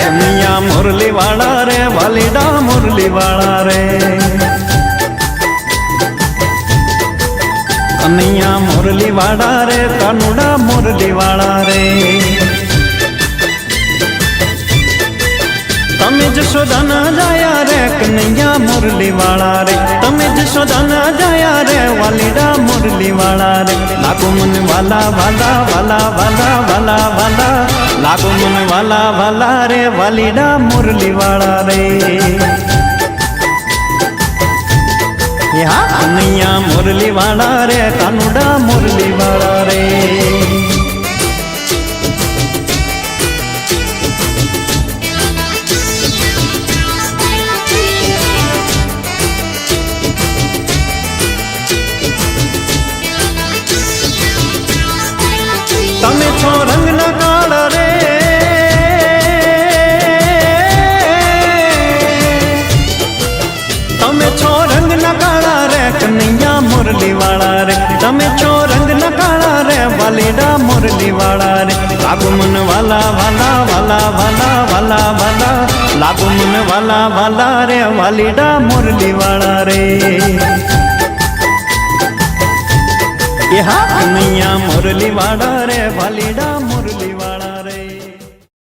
कन्हैया मुरली वाला रे वालीडा मुरली वाला रे कन्हैया मुरली वाला रे कानुड़ा मुरली वाला रे तमे जशोदा ना जाया रे कन्हैया मुरली वाला रे तमे जशोदा ना जाया रे वालीडा मुरली वाला रे लागो मन वाला वाला वाला वाला वाला वाला लागो मन वाला वाला रे वालीडा मुरली वाला रे कन्हैया मुरली वाला रे कानुड़ा मुरली वाला रे तमे छो रंग न काला रे तमे छो रंग न काला रे कन्हैया मुरली वाला रे तमे छो रंग न काला रे वालीडा मुरली वाला रे लागो मन वाला वाला वाला वाला वाला वाला लागो मन वाला वाला रे वालीडा मुरली वाला रे कन्हैया मुरली वाला रे वालीडा मुरली